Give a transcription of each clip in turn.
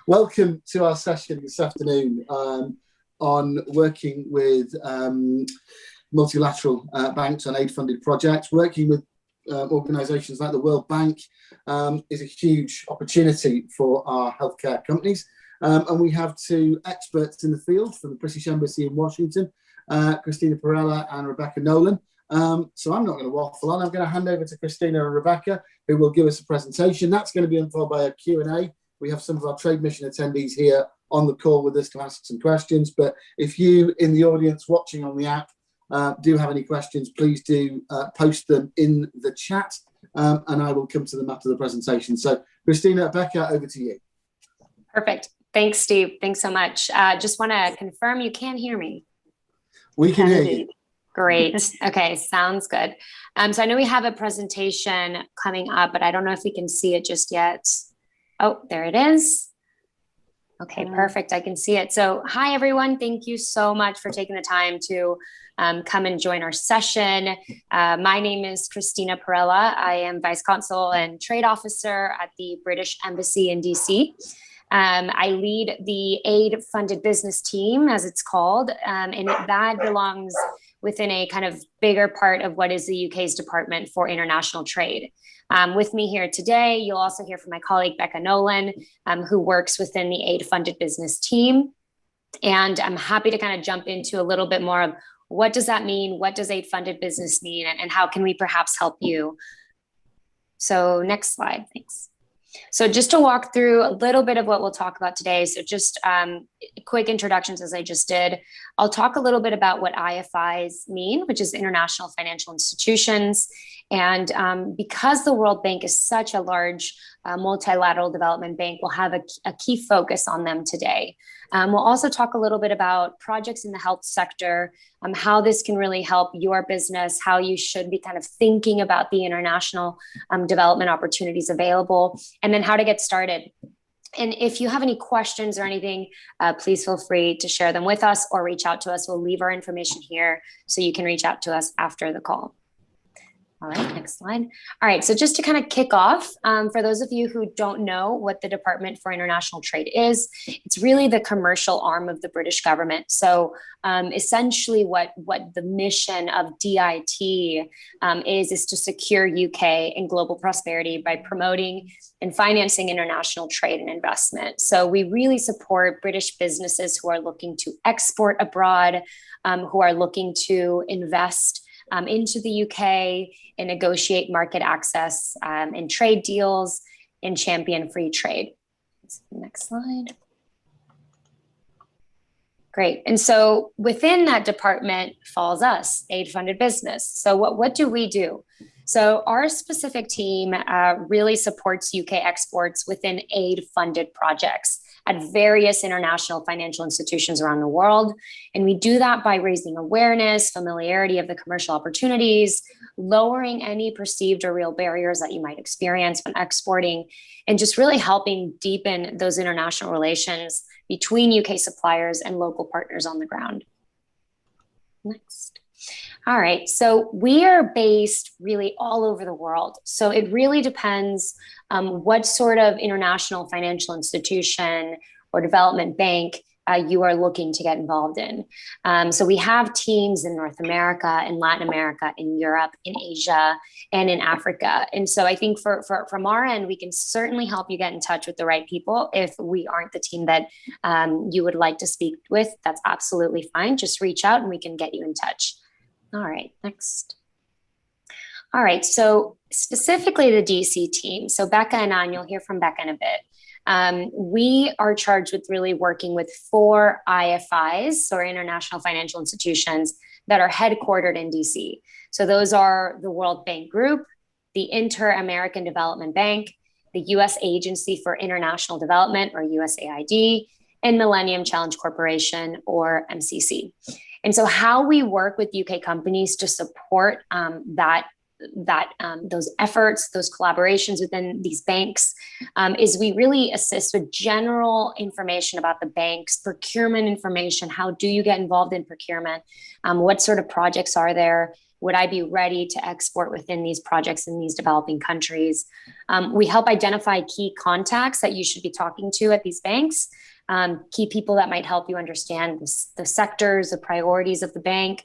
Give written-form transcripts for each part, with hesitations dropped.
Welcome to our session this afternoon on working with multilateral banks on aid-funded projects. Working with organisations like the World Bank is a huge opportunity for our healthcare companies. And we have two experts in the field from the British Embassy in Washington, Christina Perella and Rebecca Nolan. So I'm not going to waffle on. I'm going to hand over to Christina and Rebecca, who will give us a presentation. That's going to be followed by a Q&A. We have some of our trade mission attendees here on the call with us to ask some questions. But if you in the audience watching on the app do have any questions, please do post them in the chat and I will come to them after the presentation. So Christina, Rebecca, over to you. Perfect. Thanks, Steve. Thanks so much. Just want to confirm you can hear me. We can hear you. Great. Okay, sounds good. So I know we have a presentation coming up, but I don't know if we can see it just yet. Oh, there it is. Okay, perfect. I can see it. So hi, everyone. Thank you so much for taking the time to come and join our session. My name is Christina Perella. I am Vice Consul and Trade Officer at the British Embassy in DC. I lead the aid-funded business team, as it's called, and that belongs within a kind of bigger part of what is the UK's Department for International Trade. With me here today, you'll also hear from my colleague, Becca Nolan, who works within the aid-funded business team. And I'm happy to kind of jump into a little bit more of what does that mean? What does aid-funded business mean? And how can we perhaps help you? So next slide, thanks. So just to walk through a little bit of what we'll talk about today. So just quick introductions as I just did. I'll talk a little bit about what IFIs mean, which is International Financial Institutions. And because the World Bank is such a large multilateral development bank, we'll have a key focus on them today. We'll also talk a little bit about projects in the health sector, how this can really help your business, how you should be kind of thinking about the international development opportunities available, and then how to get started. And if you have any questions or anything, please feel free to share them with us or reach out to us. We'll leave our information here so you can reach out to us after the call. All right, next slide. All right, so just to kind of kick off, for those of you who don't know what the Department for International Trade is, it's really the commercial arm of the British government. So essentially what the mission of DIT is to secure UK and global prosperity by promoting and financing international trade and investment. So we really support British businesses who are looking to export abroad, who are looking to invest into the UK and negotiate market access and trade deals and champion free trade. Next slide. Great. And so within that department falls us, aid-funded business. So what do we do? So our specific team really supports UK exports within aid-funded projects at various international financial institutions around the world. And we do that by raising awareness, familiarity of the commercial opportunities, lowering any perceived or real barriers that you might experience when exporting, and just really helping deepen those international relations between UK suppliers and local partners on the ground. Next. All right, so we are based really all over the world. So it really depends what sort of international financial institution or development bank you are looking to get involved in. So we have teams in North America, in Latin America, in Europe, in Asia, and in Africa. And so I think from our end, we can certainly help you get in touch with the right people. If we aren't the team that you would like to speak with, that's absolutely fine. Just reach out and we can get you in touch. All right, next. All right, so specifically the DC team. So Becca and I, and you'll hear from Becca in a bit. We are charged with really working with 4 IFIs, or international financial institutions, that are headquartered in DC. So those are the World Bank Group, the Inter-American Development Bank, the U.S. Agency for International Development, or USAID, and Millennium Challenge Corporation, or MCC. And so how we work with UK companies to support those efforts, those collaborations within these banks, is we really assist with general information about the banks, procurement information. How do you get involved in procurement? What sort of projects are there? would I be ready to export within these projects in these developing countries? We help identify key contacts that you should be talking to at these banks, key people that might help you understand the sectors, the priorities of the bank.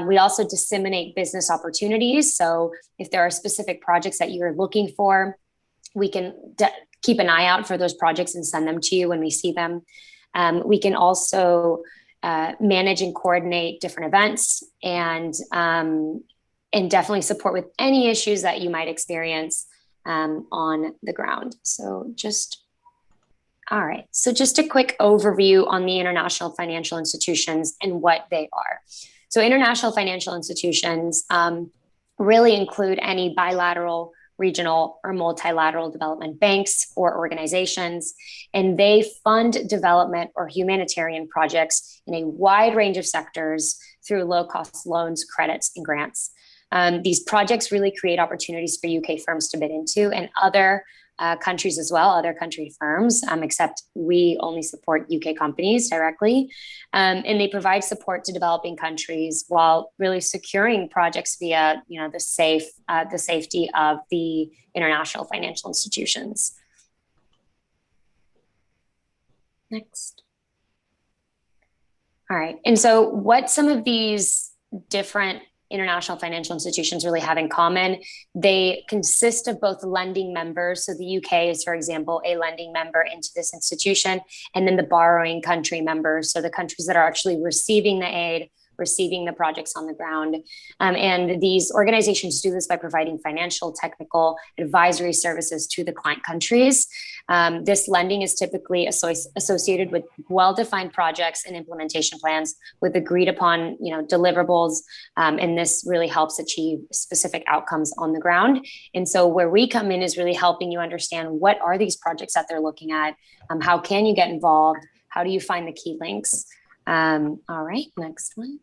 We also disseminate business opportunities. So if there are specific projects that you're looking for, we can keep an eye out for those projects and send them to you when we see them. We can also manage and coordinate different events and definitely support with any issues that you might experience on the ground. All right. So just a quick overview on the international financial institutions and what they are. So international financial institutions really include any bilateral, regional, or multilateral development banks or organizations, and they fund development or humanitarian projects in a wide range of sectors through low-cost loans, credits, and grants. These projects really create opportunities for UK firms to bid into, and other countries as well, other country firms, except we only support UK companies directly. And they provide support to developing countries while really securing projects via, the safety of the international financial institutions. Next. All right. And so what some of these different international financial institutions really have in common, they consist of both lending members. So the UK is, for example, a lending member into this institution, and then the borrowing country members. So the countries that are actually receiving the aid, receiving the projects on the ground. And these organizations do this by providing financial, technical, advisory services to the client countries. This lending is typically associated with well-defined projects and implementation plans with agreed upon, deliverables. And this really helps achieve specific outcomes on the ground. And so where we come in is really helping you understand what are these projects that they're looking at? How can you get involved? How do you find the key links? All right, next one.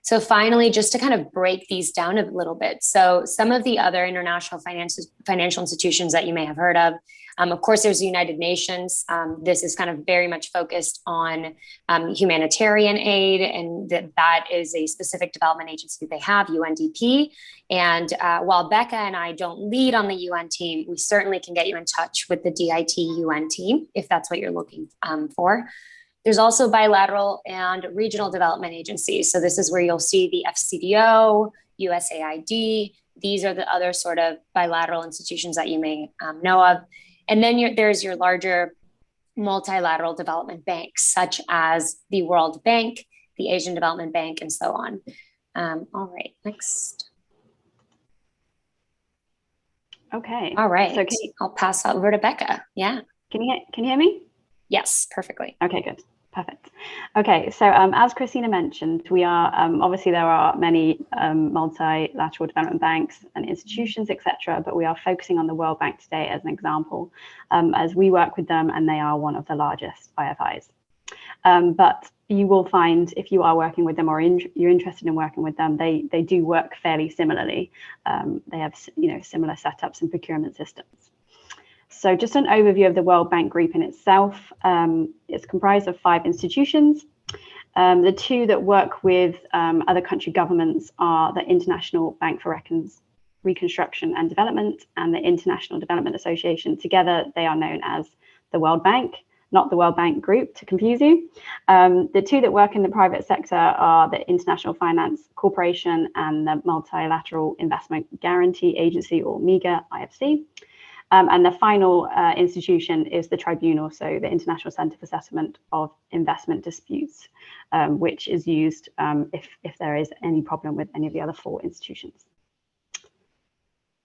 So finally, just to kind of break these down a little bit. So some of the other international financial institutions that you may have heard of course, there's the United Nations. This is kind of very much focused on humanitarian aid, and that is a specific development agency they have, UNDP. And while Becca and I don't lead on the UN team, we certainly can get you in touch with the DIT UN team if that's what you're looking for. There's also bilateral and regional development agencies. So this is where you'll see the FCDO, USAID. These are the other sort of bilateral institutions that you may know of. And then there's your larger multilateral development banks, such as the World Bank, the Asian Development Bank, and so on. All right, next. Okay. All right, so I'll pass over to Becca. Yeah. Can you hear me? Yes, perfectly. Okay, good. Perfect. Okay, so as Christina mentioned, we are obviously there are many multilateral development banks and institutions, etc., but we are focusing on the World Bank today as an example, as we work with them and they are one of the largest IFIs. But you will find if you are working with them or you're interested in working with them, they do work fairly similarly. They have similar setups and procurement systems. So just an overview of the World Bank Group in itself. It's comprised of 5 institutions. The 2 that work with other country governments are the International Bank for Reconstruction and Development and the International Development Association. Together, they are known as the World Bank, not the World Bank Group, to confuse you. The 2 that work in the private sector are the International Finance Corporation and the Multilateral Investment Guarantee Agency, or MIGA IFC. And the final institution is the Tribunal, so the International Centre for Settlement of Investment Disputes, which is used if there is any problem with any of the other 4 institutions.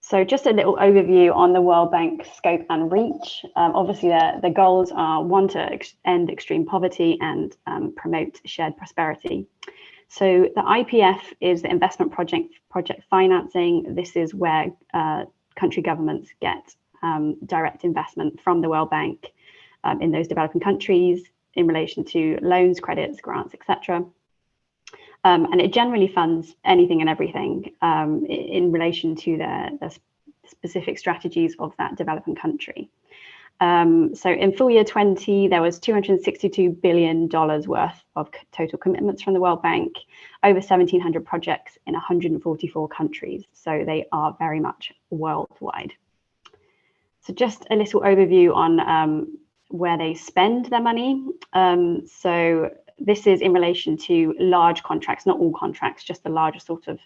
So just a little overview on the World Bank scope and reach. Obviously, the goals are 1, to end extreme poverty and promote shared prosperity. So the IPF is the investment project financing. This is where country governments get direct investment from the World Bank in those developing countries in relation to loans, credits, grants, etc. And it generally funds anything and everything in relation to the specific strategies of that developing country. So in full year 20, there was $262 billion worth of total commitments from the World Bank, over 1,700 projects in 144 countries. So they are very much worldwide. So just a little overview on where they spend their money. So this is in relation to large contracts, not all contracts, just the larger sort of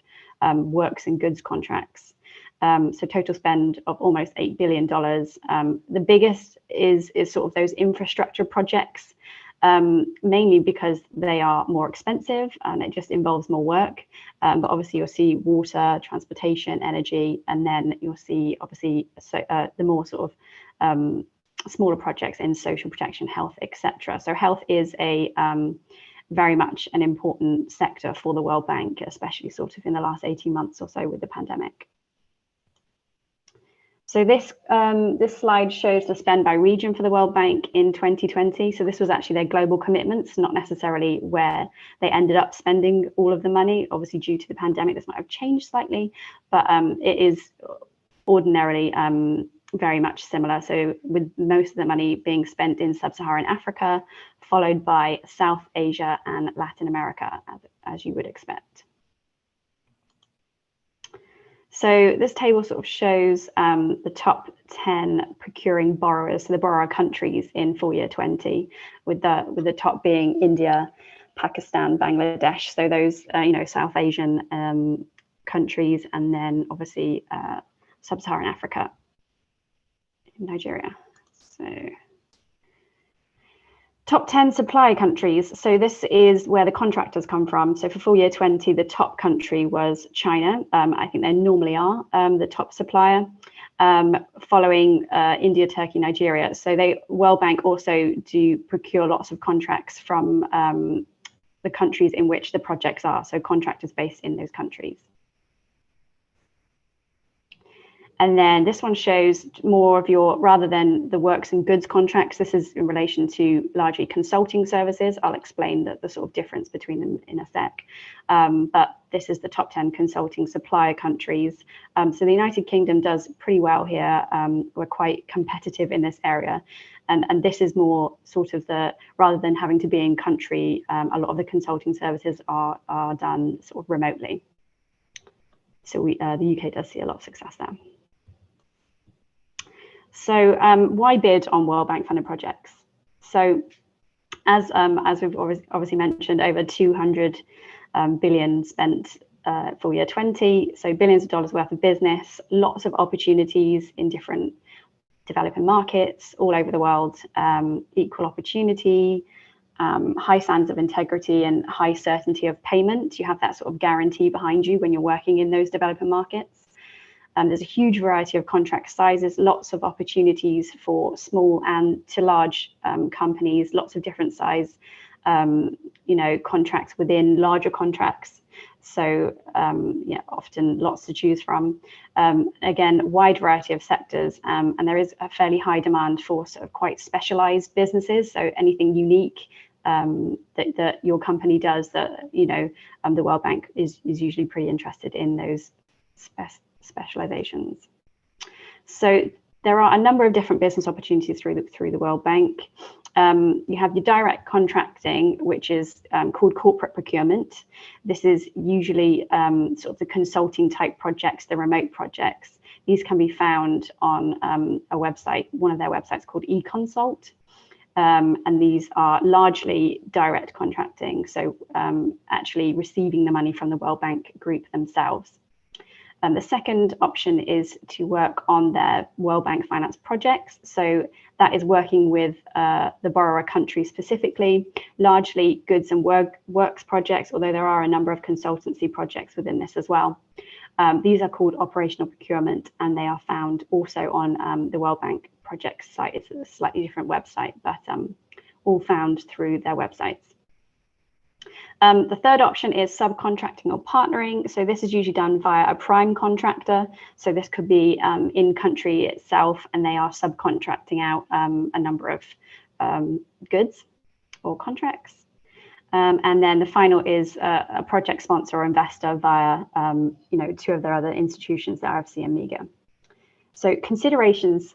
works and goods contracts. So total spend of almost $8 billion. The biggest is sort of those infrastructure projects, mainly because they are more expensive and it just involves more work. But obviously you'll see water, transportation, energy, and then you'll see obviously the more sort of smaller projects in social protection, health, etc. So health is a very much an important sector for the World Bank, especially sort of in the last 18 months or so with the pandemic. So this slide shows the spend by region for the World Bank in 2020. So this was actually their global commitments, not necessarily where they ended up spending all of the money. Obviously, due to the pandemic, this might have changed slightly, but it is ordinarily very much similar. So with most of the money being spent in sub-Saharan Africa, followed by South Asia and Latin America, as you would expect. So this table sort of shows the top 10 procuring borrowers, so the borrower countries in full year 20, with the top being India, Pakistan, Bangladesh. So those South Asian countries, and then obviously sub-Saharan Africa, Nigeria. So top 10 supply countries. So this is where the contractors come from. So for full year 20, the top country was China. I think they normally are the top supplier, following India, Turkey, Nigeria. So World Bank also do procure lots of contracts from the countries in which the projects are. So contractors based in those countries. And then this one shows more of your, rather than the works and goods contracts, this is in relation to largely consulting services. I'll explain the sort of difference between them in a sec. But this is the top 10 consulting supplier countries. So the United Kingdom does pretty well here. We're quite competitive in this area. And this is more sort of rather than having to be in country, a lot of the consulting services are done sort of remotely. So the UK does see a lot of success there. So why bid on World Bank funded projects? So as we've obviously mentioned, over 200 billion spent full year 20. So billions of dollars worth of business, lots of opportunities in different developing markets all over the world, equal opportunity, high standards of integrity and high certainty of payment. You have that sort of guarantee behind you when you're working in those developing markets. There's a huge variety of contract sizes, lots of opportunities for small and to large companies, lots of different size, contracts within larger contracts. So often lots to choose from. Again, wide variety of sectors, and there is a fairly high demand for sort of quite specialized businesses. So anything unique that your company does that, the World Bank is usually pretty interested in those specializations. So there are a number of different business opportunities through the World Bank. You have your direct contracting, which is called corporate procurement. This is usually sort of the consulting type projects, the remote projects. These can be found on a website, one of their websites called eConsult. And these are largely direct contracting, so actually receiving the money from the World Bank group themselves. The second option is to work on their World Bank finance projects. So that is working with the borrower country specifically, largely goods and works projects, although there are a number of consultancy projects within this as well. These are called operational procurement, and they are found also on the World Bank project site. It's a slightly different website, but all found through their websites. The third option is subcontracting or partnering. So this is usually done via a prime contractor. So this could be in country itself, and they are subcontracting out a number of goods or contracts. And then the final is a project sponsor or investor via two of their other institutions, the RFC and MEGA. So considerations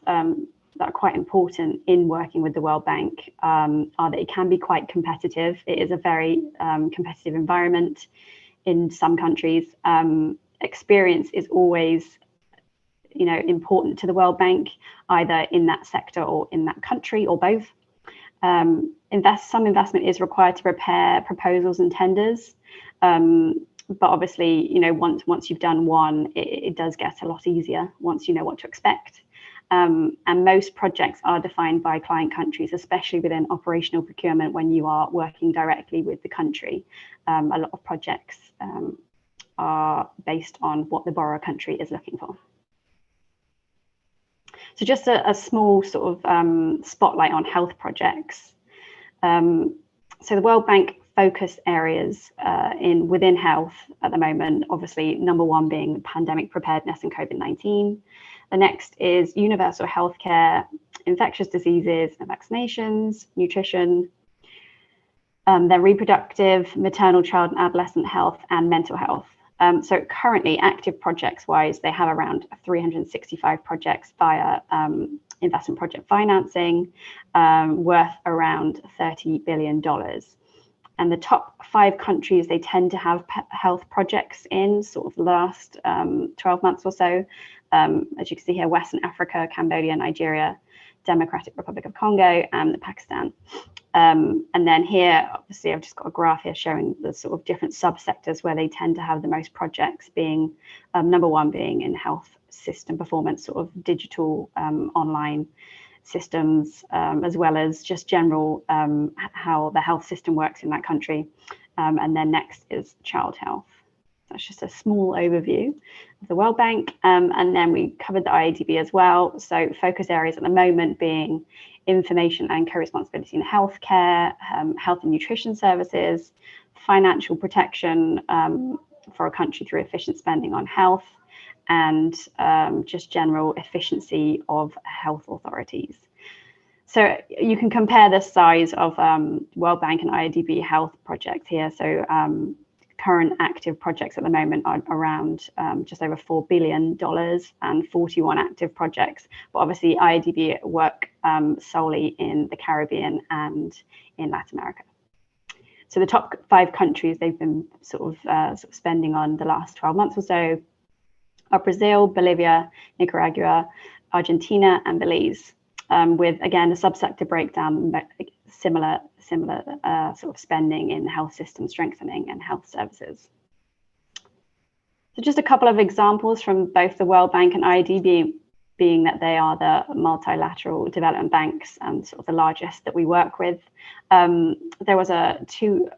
that are quite important in working with the World Bank are that it can be quite competitive. It is a very competitive environment in some countries. Experience is always, important to the World Bank, either in that sector or in that country or both. Some investment is required to prepare proposals and tenders. But obviously, once you've done one, it does get a lot easier once you know what to expect. And most projects are defined by client countries, especially within operational procurement when you are working directly with the country. A lot of projects are based on what the borrower country is looking for. So just a small sort of spotlight on health projects. So the World Bank focus areas within health at the moment, obviously number one being pandemic preparedness and COVID-19. The next is universal healthcare, infectious diseases and vaccinations, nutrition, then reproductive, maternal, child and adolescent health, and mental health. So currently, active projects wise, they have around 365 projects via investment project financing, worth around $30 billion. And the top 5 countries they tend to have health projects in sort of the last 12 months or so. As you can see here, Western Africa, Cambodia, Nigeria, Democratic Republic of Congo, and Pakistan. And then here, obviously, I've just got a graph here showing the sort of different subsectors where they tend to have the most projects, being number one being in health system performance, sort of digital online systems, as well as just general how the health system works in that country. And then next is child health. That's just a small overview of the World Bank. And then we covered the IADB as well. So focus areas at the moment being information and co-responsibility in healthcare, health and nutrition services, financial protection for a country through efficient spending on health, and just general efficiency of health authorities. So you can compare the size of World Bank and IADB health projects here. So current active projects at the moment are around just over $4 billion and 41 active projects. But obviously IADB work solely in the Caribbean and in Latin America. So the top 5 countries they've been sort of spending on the last 12 months or so are Brazil, Bolivia, Nicaragua, Argentina, and Belize, with, again, a subsector breakdown, similar sort of spending in health system strengthening and health services. So just a couple of examples from both the World Bank and IADB, being that they are the multilateral development banks and sort of the largest that we work with. There was two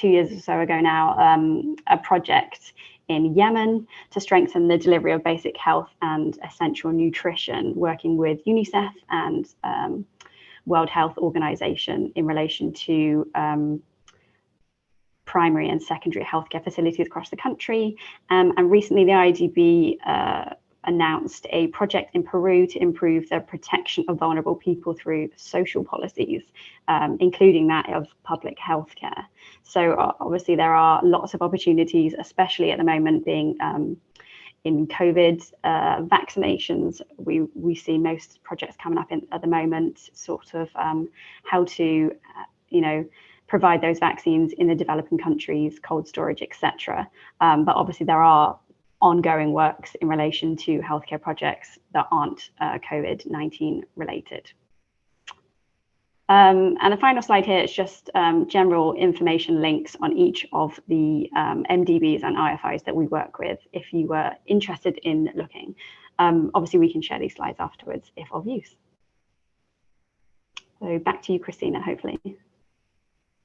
years or so ago now, a project in Yemen to strengthen the delivery of basic health and essential nutrition, working with UNICEF and World Health Organization in relation to primary and secondary healthcare facilities across the country. And recently the IADB announced a project in Peru to improve the protection of vulnerable people through social policies, including that of public healthcare. So obviously there are lots of opportunities, especially at the moment being in COVID vaccinations. We see most projects coming up at the moment, sort of how to, provide those vaccines in the developing countries, cold storage, etc. But obviously there are ongoing works in relation to healthcare projects that aren't COVID-19 related. And the final slide here is just general information links on each of the MDBs and IFIs that we work with, if you were interested in looking. Obviously, we can share these slides afterwards if of use. So back to you, Christina, hopefully.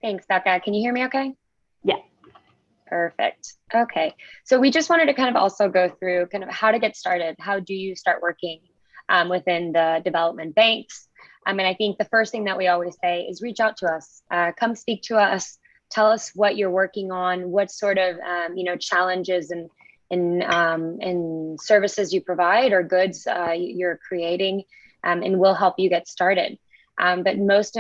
Thanks, Becca. Can you hear me okay? Yeah. Perfect. Okay. So we just wanted to kind of also go through kind of how to get started. How do you start working within the development banks? And I think the first thing that we always say is reach out to us, come speak to us, tell us what you're working on, what sort of challenges and services you provide or goods you're creating, and we'll help you get started. But most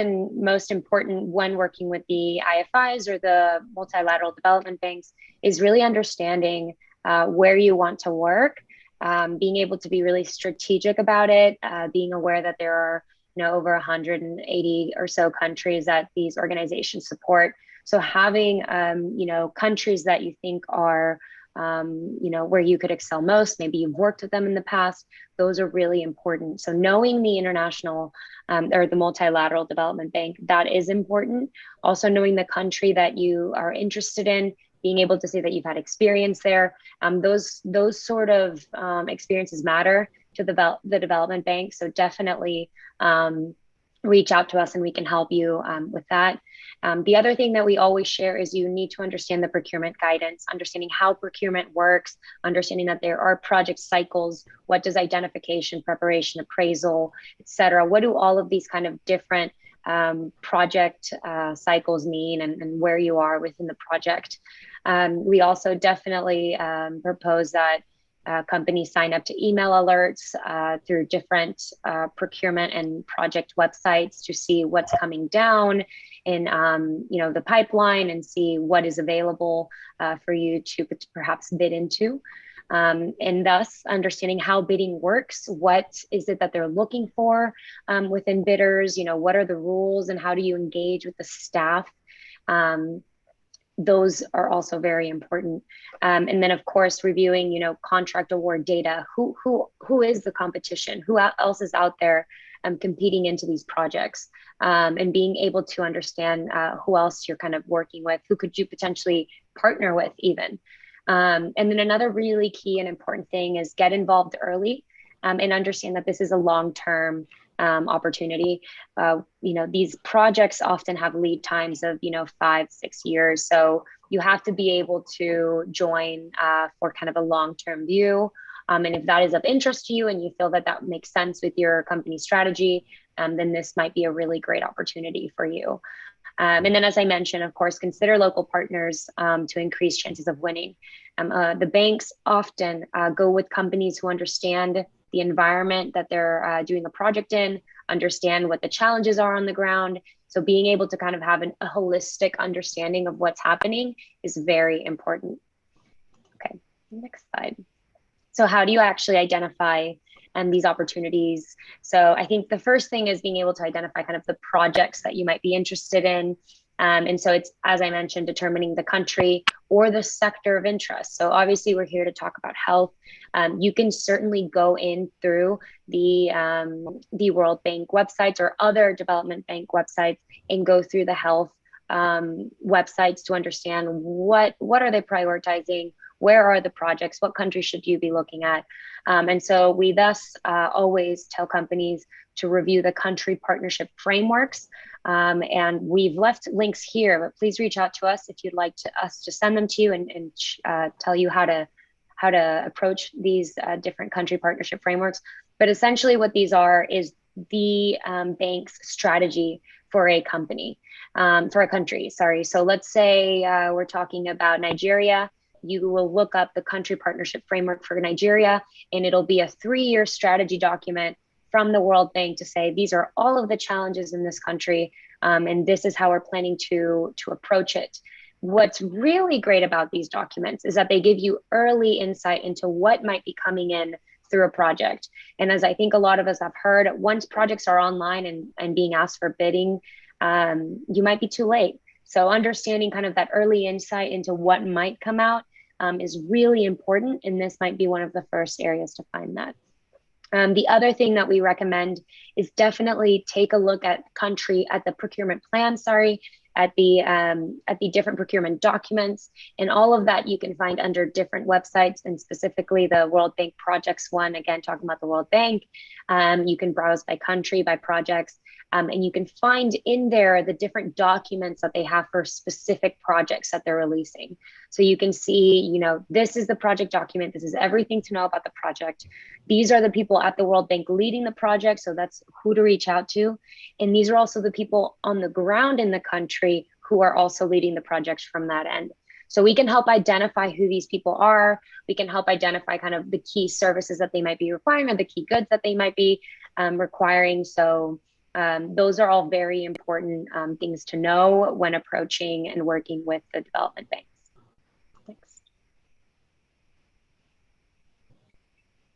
important when working with the IFIs or the multilateral development banks is really understanding where you want to work being able to be really strategic about it, being aware that there are over 180 or so countries that these organizations support. So having countries that you think are where you could excel most, maybe you've worked with them in the past, those are really important. So knowing the international or the multilateral development bank, that is important. Also knowing the country that you are interested in, being able to say that you've had experience there. Those sort of experiences matter to the development bank. So definitely reach out to us and we can help you with that. The other thing that we always share is you need to understand the procurement guidance, understanding how procurement works, understanding that there are project cycles. What does identification, preparation, appraisal, etc.? What do all of these kind of different project cycles mean, and where you are within the project? We also definitely propose that companies sign up to email alerts through different procurement and project websites to see what's coming down in the pipeline and see what is available for you to perhaps bid into. And thus understanding how bidding works, what is it that they're looking for within bidders, what are the rules and how do you engage with the staff? Those are also very important. And then of course, reviewing, contract award data, who is the competition, who else is out there competing into these projects, and being able to understand who else you're kind of working with, who could you potentially partner with even. And then another really key and important thing is get involved early and understand that this is a long-term opportunity. These projects often have lead times of 5-6 years, so you have to be able to join for kind of a long-term view. And if that is of interest to you and you feel that that makes sense with your company strategy, then this might be a really great opportunity for you. And then, as I mentioned, of course, consider local partners to increase chances of winning. The banks often go with companies who understand the environment that they're doing a project in, understand what the challenges are on the ground. So being able to kind of have a holistic understanding of what's happening is very important. Okay, next slide. So how do you actually identify these opportunities? So I think the first thing is being able to identify kind of the projects that you might be interested in. And so it's, as I mentioned, determining the country or the sector of interest. So obviously we're here to talk about health. You can certainly go in through the World Bank websites or other development bank websites and go through the health websites to understand what are they prioritizing, where are the projects, what countries should you be looking at. And so we thus always tell companies to review the country partnership frameworks. And we've left links here, but please reach out to us if you'd like us to send them to you and tell you how to approach these different country partnership frameworks. But essentially what these are is the bank's strategy for a country, sorry. So let's say we're talking about Nigeria. You will look up the country partnership framework for Nigeria, and it'll be a 3-year strategy document from the World Bank to say, these are all of the challenges in this country, and this is how we're planning to approach it. What's really great about these documents is that they give you early insight into what might be coming in through a project. And as I think a lot of us have heard, once projects are online and being asked for bidding, you might be too late. So understanding kind of that early insight into what might come out is really important. And this might be one of the first areas to find that. The other thing that we recommend is definitely take a look at the procurement plan, at the different procurement documents, and all of that you can find under different websites, and specifically the World Bank projects one, again, talking about the World Bank. You can browse by country, by projects, and you can find in there the different documents that they have for specific projects that they're releasing. So you can see, this is the project document. This is everything to know about the project. These are the people at the World Bank leading the project. So that's who to reach out to. And these are also the people on the ground in the country who are also leading the projects from that end. So we can help identify who these people are. We can help identify kind of the key services that they might be requiring or the key goods that they might be requiring. So those are all very important things to know when approaching and working with the development banks. Next.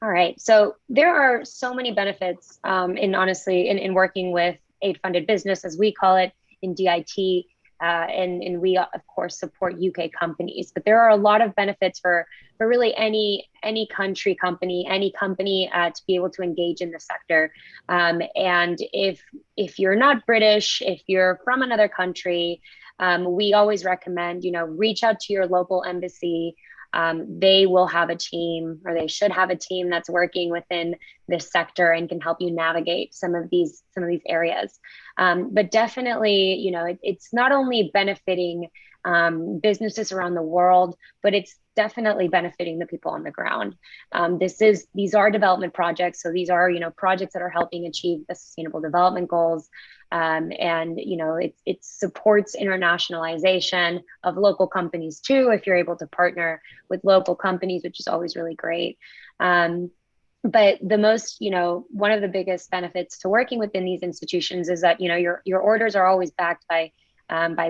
All right. So there are so many benefits in working with aid-funded business, as we call it, in DIT. And we, of course, support UK companies. But there are a lot of benefits for really any country company, any company to be able to engage in the sector. And if you're not British, if you're from another country, we always recommend, reach out to your local embassy. They will have a team, or they should have a team that's working within this sector and can help you navigate some of these areas. But definitely, it's not only benefiting businesses around the world, but it's definitely benefiting the people on the ground. These are development projects, so these are projects that are helping achieve the Sustainable Development Goals. And it supports internationalization of local companies too, if you're able to partner with local companies, which is always really great. But the most, one of the biggest benefits to working within these institutions is that your orders are always backed by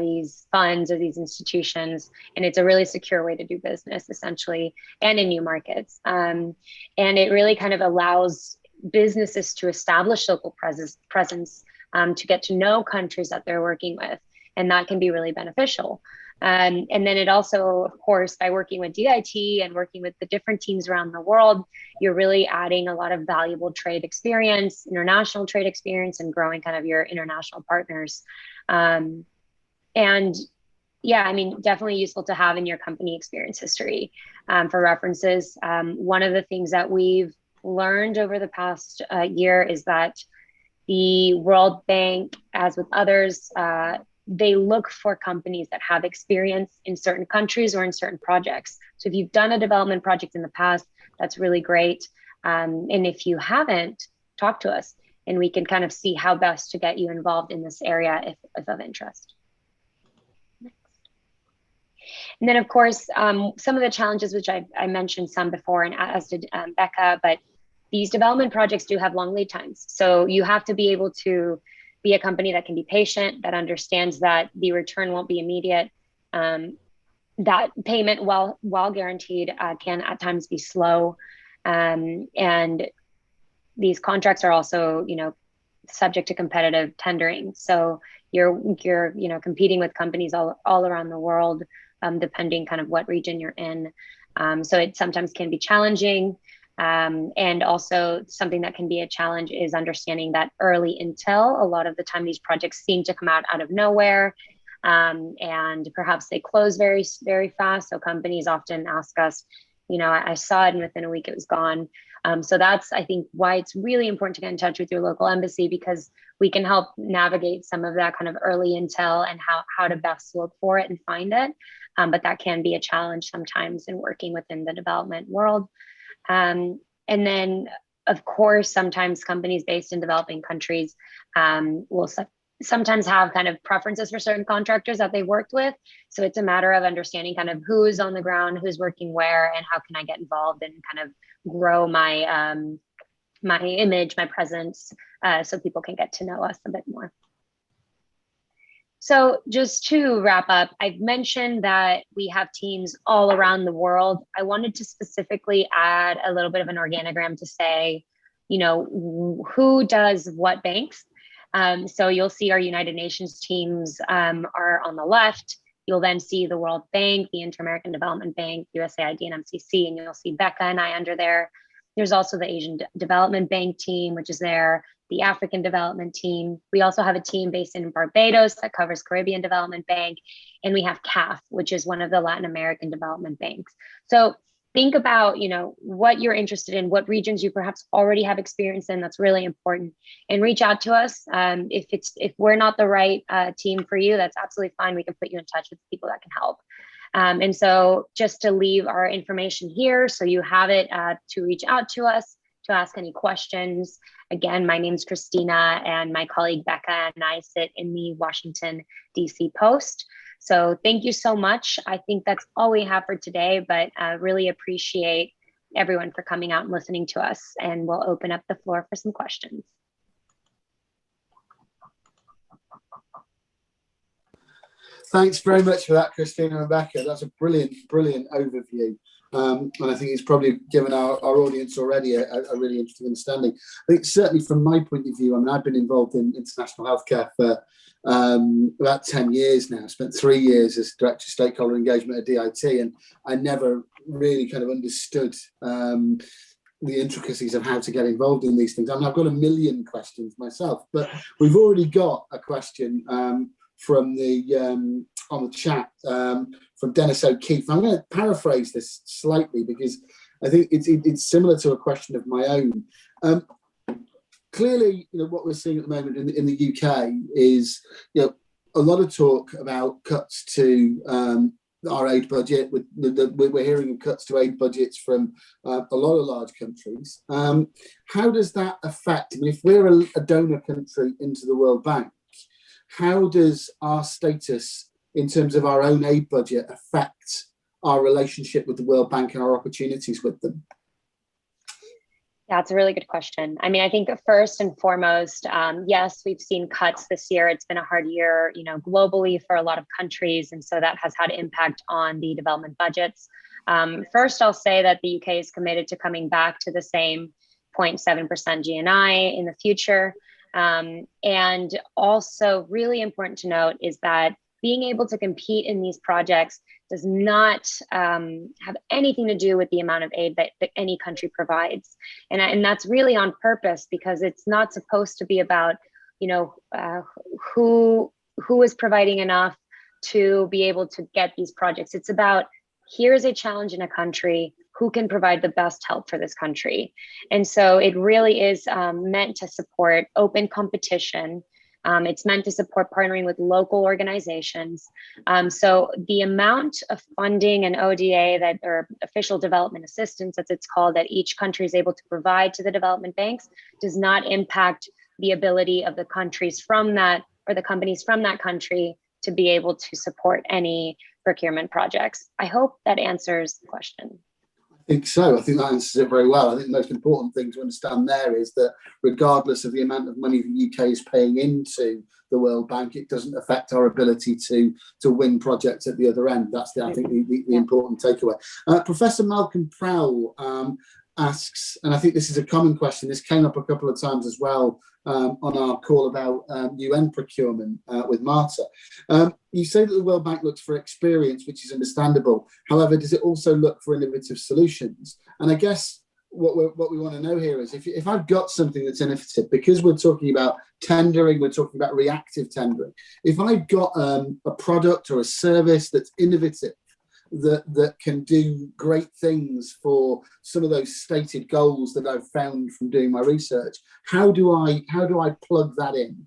these funds or these institutions, and it's a really secure way to do business, essentially, and in new markets. And it really kind of allows businesses to establish local presence, to get to know countries that they're working with, and that can be really beneficial. And then it also, of course, by working with DIT and working with the different teams around the world, you're really adding a lot of valuable trade experience, international trade experience, and growing kind of your international partners. And yeah, I mean, definitely useful to have in your company experience history for references. One of the things that we've learned over the past year is that the World Bank, as with others, they look for companies that have experience in certain countries or in certain projects. So if you've done a development project in the past, that's really great. And if you haven't, talk to us and we can kind of see how best to get you involved in this area if of interest. Next. And then, of course, some of the challenges, which I mentioned some before, and as did Becca, but these development projects do have long lead times. So you have to be able to be a company that can be patient, that understands that the return won't be immediate. That payment, while guaranteed, can at times be slow. And these contracts are also, subject to competitive tendering. So you're competing with companies all around the world, depending kind of what region you're in. So it sometimes can be challenging. And also something that can be a challenge is understanding that early intel. A lot of the time, these projects seem to come out of nowhere, and perhaps they close very, very fast. So companies often ask us, I saw it and within a week it was gone. So that's, I think, why it's really important to get in touch with your local embassy, because we can help navigate some of that kind of early intel and how to best look for it and find it. But that can be a challenge sometimes in working within the development world. And then, of course, sometimes companies based in developing countries will sometimes have kind of preferences for certain contractors that they've worked with. So it's a matter of understanding kind of who's on the ground, who's working where, and how can I get involved and kind of grow my my image, my presence, so people can get to know us a bit more. So just to wrap up, I've mentioned that we have teams all around the world. I wanted to specifically add a little bit of an organogram to say, who does what banks. So you'll see our United Nations teams are on the left. You'll then see the World Bank, the Inter-American Development Bank, USAID and MCC, and you'll see Becca and I under there. There's also the Asian Development Bank team, which is there, the African Development Team. We also have a team based in Barbados that covers Caribbean Development Bank. And we have CAF, which is one of the Latin American Development Banks. So think about, what you're interested in, what regions you perhaps already have experience in. That's really important. And reach out to us. If we're not the right team for you, that's absolutely fine. We can put you in touch with people that can help. And so just to leave our information here, so you have it to reach out to us, to ask any questions. Again, my name's Christina, and my colleague Becca and I sit in the Washington, D.C. Post. So thank you so much. I think that's all we have for today, but really appreciate everyone for coming out and listening to us. And we'll open up the floor for some questions. Thanks very much for that, Christina and Rebecca. That's a brilliant overview. And I think it's probably given our audience already a really interesting understanding. I think certainly from my point of view, I mean, I've been involved in international healthcare for about 10 years now. I spent 3 years as Director of Stakeholder Engagement at DIT, and I never really kind of understood the intricacies of how to get involved in these things. I mean, I've got a million questions myself, but we've already got a question from the on the chat from Dennis O'Keefe. I'm going to paraphrase this slightly because I think it's similar to a question of my own. Clearly, what we're seeing at the moment in the UK is a lot of talk about cuts to our aid budget. We're hearing cuts to aid budgets from a lot of large countries. How does that affect? I mean, if we're a donor country into the World Bank, how does our status in terms of our own aid budget affect our relationship with the World Bank and our opportunities with them? Yeah, it's a really good question. I mean, I think first and foremost, yes, we've seen cuts this year. It's been a hard year, globally for a lot of countries. And so that has had an impact on the development budgets. First, I'll say that the UK is committed to coming back to the same 0.7% GNI in the future. And also really important to note is that being able to compete in these projects does not have anything to do with the amount of aid that any country provides. And that's really on purpose, because it's not supposed to be about, who is providing enough to be able to get these projects. It's about, here's a challenge in a country, who can provide the best help for this country. And so it really is meant to support open competition. It's meant to support partnering with local organizations. So the amount of funding and ODA or official development assistance, as it's called, that each country is able to provide to the development banks does not impact the ability of the countries from that, or the companies from that country, to be able to support any procurement projects. I hope that answers the question. I think so. I think that answers it very well. I think the most important thing to understand there is that regardless of the amount of money the UK is paying into the World Bank, it doesn't affect our ability to win projects at the other end. That's I think the important takeaway. Professor Malcolm Prowell asks, and I think this is a common question, this came up a couple of times as well on our call about UN procurement with Marta. You say that the World Bank looks for experience, which is understandable. However, does it also look for innovative solutions? And I guess what we want to know here is if I've got something that's innovative, because we're talking about tendering, we're talking about reactive tendering. If I've got a product or a service that's innovative, that can do great things for some of those stated goals that I've found from doing my research, how do I plug that in?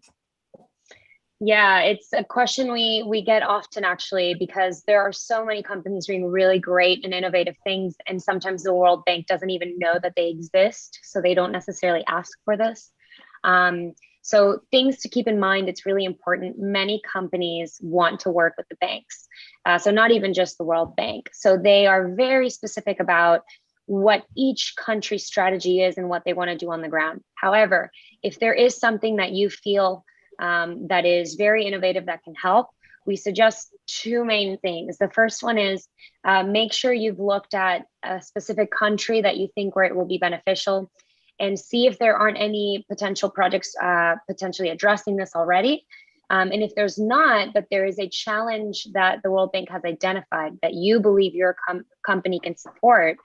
Yeah, it's a question we get often, actually, because there are so many companies doing really great and innovative things, and sometimes the World Bank doesn't even know that they exist, so they don't necessarily ask for this. So things to keep in mind, it's really important. Many companies want to work with the banks, so not even just the World Bank. So they are very specific about what each country's strategy is and what they want to do on the ground. However, if there is something that you feel that is very innovative that can help, we suggest two main things. The first one is make sure you've looked at a specific country that you think where it will be beneficial, and see if there aren't any potential projects potentially addressing this already. And if there's not, but there is a challenge that the World Bank has identified that you believe your company can support,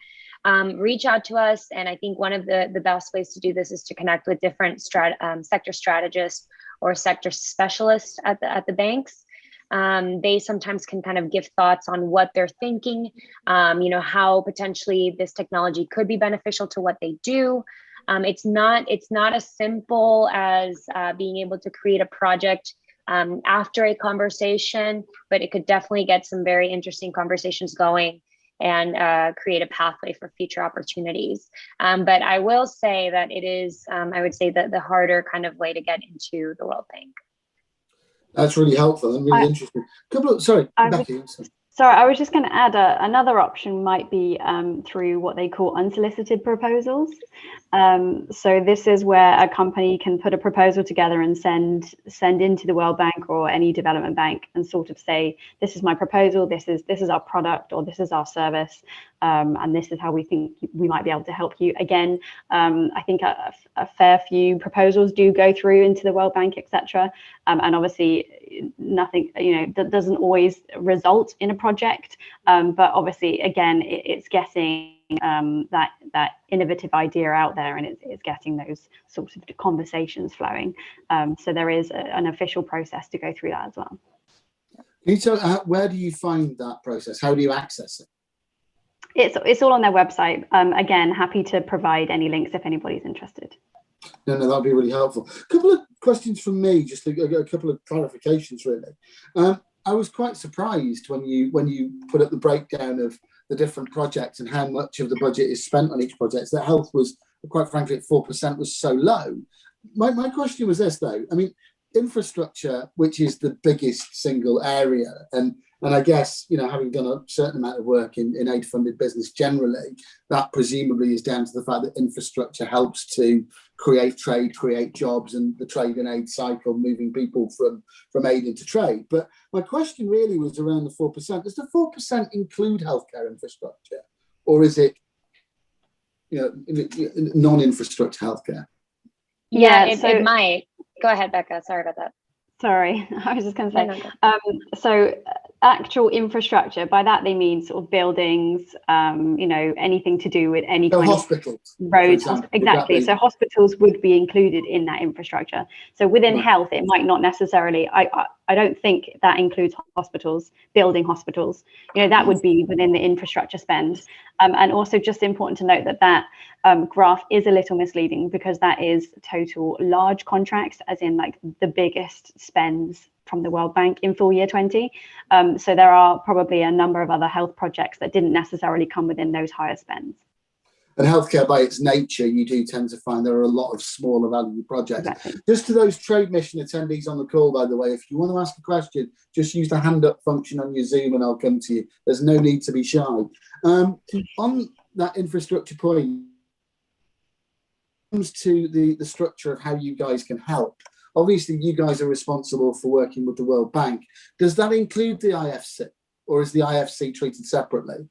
reach out to us. And I think one of the best ways to do this is to connect with different sector strategists or sector specialists at the banks. They sometimes can kind of give thoughts on what they're thinking, how potentially this technology could be beneficial to what they do. It's not as simple as being able to create a project after a conversation, but it could definitely get some very interesting conversations going and create a pathway for future opportunities. But I will say that it is, I would say, that the harder kind of way to get into the World Bank. That's really helpful and really interesting. Becky. Sorry, I was just going to add another option might be through what they call unsolicited proposals. So this is where a company can put a proposal together and send into the World Bank or any development bank and sort of say, this is my proposal, this is our product, or this is our service, and this is how we think we might be able to help you. Again, I think a fair few proposals do go through into the World Bank, etc. And obviously nothing, that doesn't always result in a project, but obviously again it's getting that innovative idea out there, and it's getting those sorts of conversations flowing. So there is an official process to go through that as well. Can you tell where do you find that process? How do you access it? It's all on their website. Again, happy to provide any links if anybody's interested. No, that'd be really helpful. A couple of questions from me, just a couple of clarifications, really. I was quite surprised when you put up the breakdown of the different projects and how much of the budget is spent on each project. That health was, quite frankly, at 4% was so low. My question was this, though. I mean, infrastructure, which is the biggest single area, and I guess, having done a certain amount of work in aid-funded business generally, that presumably is down to the fact that infrastructure helps to create trade, create jobs, and the trade and aid cycle, moving people from aid into trade. But my question really was around the 4%. Does the 4% include healthcare infrastructure, or is it, non-infrastructure healthcare? Yeah, it might. Go ahead, Becca. Sorry about that. Sorry, I was just going to say, No. So actual infrastructure, by that they mean sort of buildings, anything to do with any kind hospitals, of roads. Exactly. So hospitals would be included in that infrastructure. So within health, it might not necessarily, I don't think that includes hospitals, building hospitals. That would be within the infrastructure spend. And also just important to note that graph is a little misleading, because that is total large contracts, as in like the biggest spends from the World Bank in full year 20. So there are probably a number of other health projects that didn't necessarily come within those higher spends. And healthcare, by its nature, you do tend to find there are a lot of smaller value projects. Exactly. Just to those trade mission attendees on the call, by the way, if you want to ask a question, just use the hand up function on your Zoom and I'll come to you. There's no need to be shy. On that infrastructure point, comes to the structure of how you guys can help. Obviously, you guys are responsible for working with the World Bank. Does that include the IFC, or is the IFC treated separately?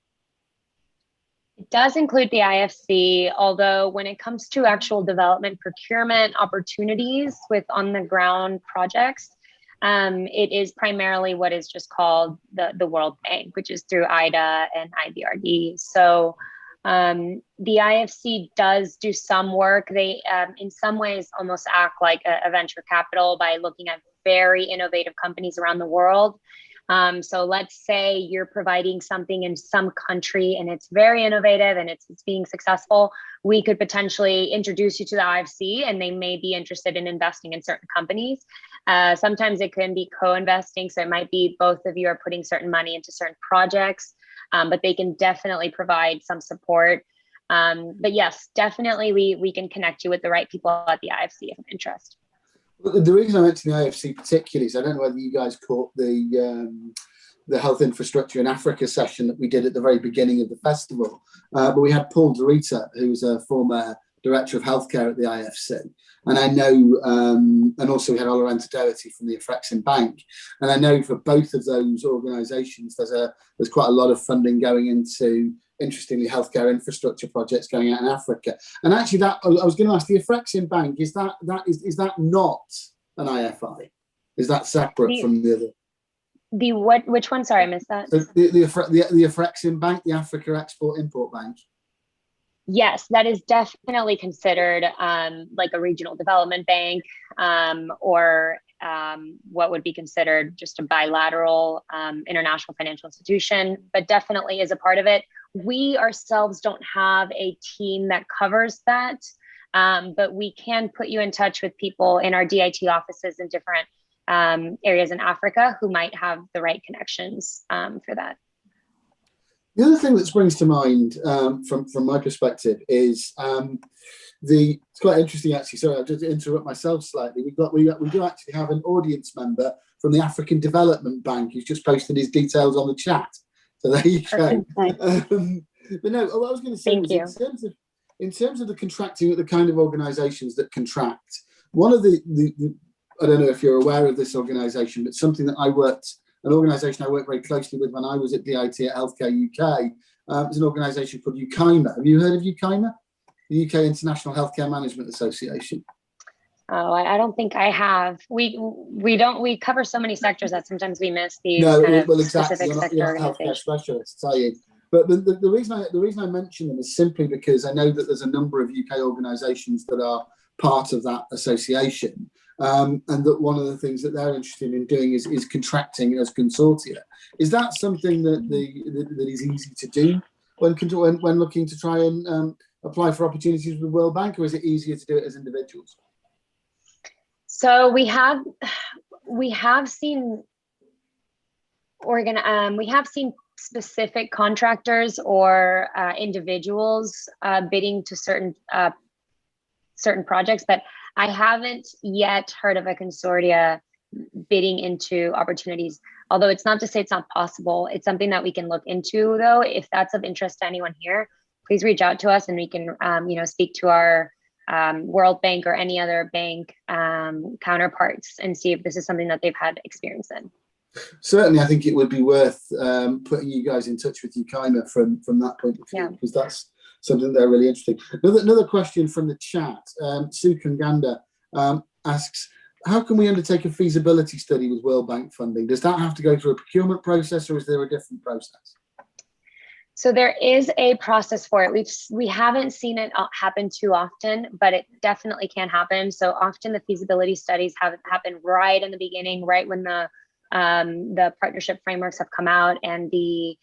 It does include the IFC, although when it comes to actual development procurement opportunities with on-the-ground projects, it is primarily what is just called the World Bank, which is through IDA and IBRD. So the IFC does do some work. They, in some ways, almost act like a venture capital by looking at very innovative companies around the world. So let's say you're providing something in some country and it's very innovative and it's being successful. We could potentially introduce you to the IFC and they may be interested in investing in certain companies. Sometimes it can be co-investing. So it might be both of you are putting certain money into certain projects, but they can definitely provide some support. But yes, definitely we can connect you with the right people at the IFC if of interest. The reason I mentioned the IFC particularly is I don't know whether you guys caught the health infrastructure in Africa session that we did at the very beginning of the festival. But we had Paul Dorita, who's a former director of healthcare at the IFC. And I know, and also we had Oloranta Doherty from the Afrexim Bank. And I know for both of those organisations, there's quite a lot of funding going into, interestingly, healthcare infrastructure projects going out in Africa. And actually, that I was going to ask the Afrexim Bank, is that not an IFI? Is that separate from the other? The what? Which one? Sorry, I missed that. So the Afrexim Bank, the Africa Export Import Bank. Yes, that is definitely considered like a regional development bank, or what would be considered just a bilateral international financial institution, but definitely is a part of it. We ourselves don't have a team that covers that, but we can put you in touch with people in our DIT offices in different areas in Africa who might have the right connections for that. The other thing that springs to mind from my perspective is it's quite interesting actually. Sorry, I'll just interrupt myself slightly. We do actually have an audience member from the African Development Bank who's just posted his details on the chat. So there you go. Perfect. But no, what I was going to say Thank was you. in terms of the contracting, the kind of organisations that contract, one of the I don't know if you're aware of this organisation, but something that an organisation I worked very closely with when I was at DIT at Healthcare UK, is an organisation called UKIMA. Have you heard of UKIMA? The UK International Healthcare Management Association. Oh, I don't think I have. We cover so many sectors that sometimes we miss these No, kind of well, exactly. specific sector You're not healthcare organizations. specialists, are you? But the reason I mention them is simply because I know that there's a number of UK organisations that are part of that association, and that one of the things that they're interested in doing is contracting as consortia. Is that something that that is easy to do when looking to try and apply for opportunities with the World Bank, or is it easier to do it as individuals? So we have seen specific contractors or individuals bidding to certain projects, but I haven't yet heard of a consortia bidding into opportunities. Although it's not to say it's not possible. It's something that we can look into, though. If that's of interest to anyone here, please reach out to us and we can speak to our World Bank or any other bank counterparts and see if this is something that they've had experience in. Certainly, I think it would be worth putting you guys in touch with UKIMA from that point of view, because that's something they're really interesting. Another question from the chat. Sue Kanganda asks, how can we undertake a feasibility study with World Bank funding? Does that have to go through a procurement process, or is there a different process? So there is a process for it. We haven't seen it happen too often, but it definitely can happen. So often the feasibility studies happen right in the beginning, right when the partnership frameworks have come out and the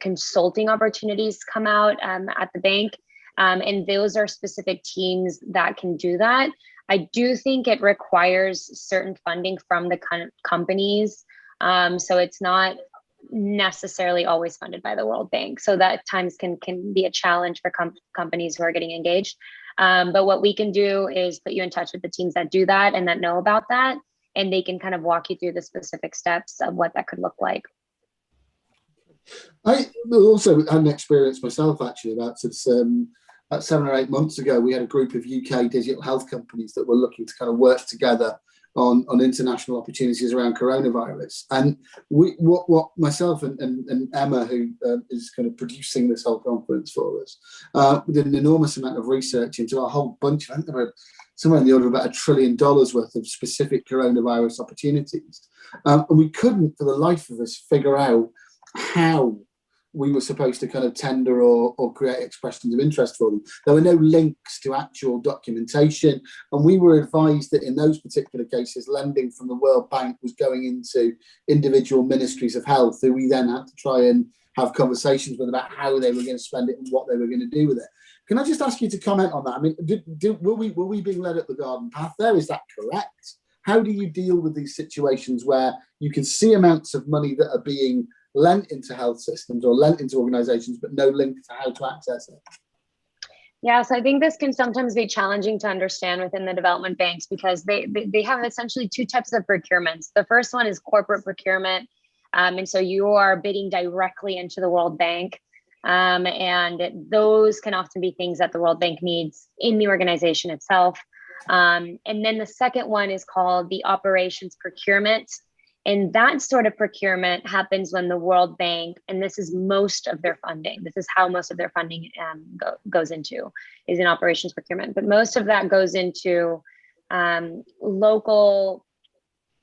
consulting opportunities come out at the bank. And those are specific teams that can do that. I do think it requires certain funding from the companies. So it's not necessarily always funded by the World Bank. So that at times can be a challenge for companies who are getting engaged. But what we can do is put you in touch with the teams that do that and that know about that. And they can kind of walk you through the specific steps of what that could look like. I also had an experience myself, actually, about 7 or 8 months ago. We had a group of UK digital health companies that were looking to kind of work together on international opportunities around coronavirus. And what myself and Emma, who is kind of producing this whole conference for us, did an enormous amount of research into a whole bunch. I think there were somewhere in the order of about $1 trillion worth of specific coronavirus opportunities. And we couldn't, for the life of us, figure out how we were supposed to kind of tender or create expressions of interest for them. There were no links to actual documentation. And we were advised that in those particular cases, lending from the World Bank was going into individual ministries of health, who we then had to try and have conversations with about how they were going to spend it and what they were going to do with it. Can I just ask you to comment on that? I mean, were we being led up the garden path there? Is that correct? How do you deal with these situations where you can see amounts of money that are being lent into health systems or lent into organizations, but no link to how to access it? Yeah, so I think this can sometimes be challenging to understand within the development banks, because they have essentially two types of procurements. The first one is corporate procurement. And so you are bidding directly into the World Bank. And those can often be things that the World Bank needs in the organization itself. And then the second one is called the operations procurement. And that sort of procurement happens when the World Bank, and this is most of their funding, this is how most of their funding goes into, is in operations procurement. But most of that goes into local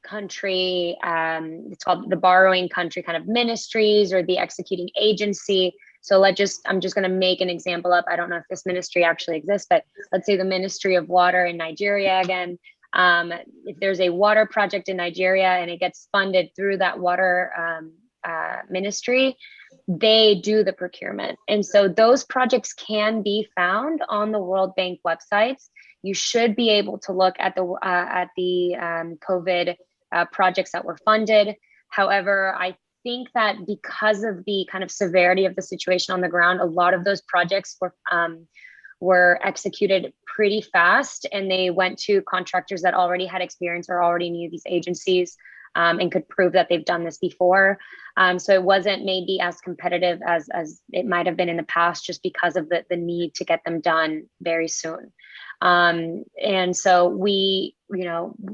country, it's called the borrowing country kind of ministries or the executing agency. So I'm just going to make an example up. I don't know if this ministry actually exists, but let's say the Ministry of Water in Nigeria again. If there's a water project in Nigeria and it gets funded through that water ministry, they do the procurement. And so those projects can be found on the World Bank websites. You should be able to look at the COVID projects that were funded. However, I think that because of the kind of severity of the situation on the ground, a lot of those projects were executed pretty fast, and they went to contractors that already had experience or already knew these agencies. and could prove that they've done this before. So it wasn't maybe as competitive as it might have been in the past, just because of the need to get them done very soon. And so we,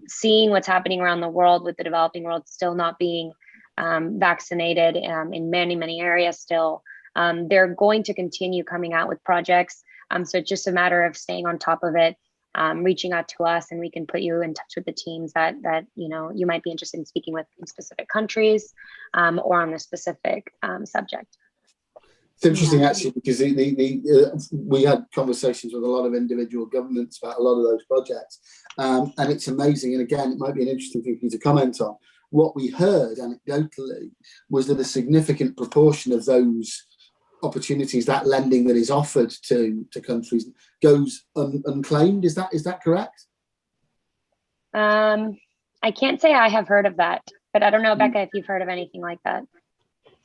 seeing what's happening around the world with the developing world still not being vaccinated in many, many areas still, they're going to continue coming out with projects. So it's just a matter of staying on top of it, reaching out to us, and we can put you in touch with the teams that you might be interested in speaking with in specific countries or on the specific subject. It's interesting, actually, because we had conversations with a lot of individual governments about a lot of those projects, and it's amazing. And again, it might be an interesting thing for you to comment on. What we heard anecdotally was that a significant proportion of those opportunities, that lending that is offered to countries, goes unclaimed. Is that correct? I can't say I have heard of that, but I don't know, Becca, if you've heard of anything like that.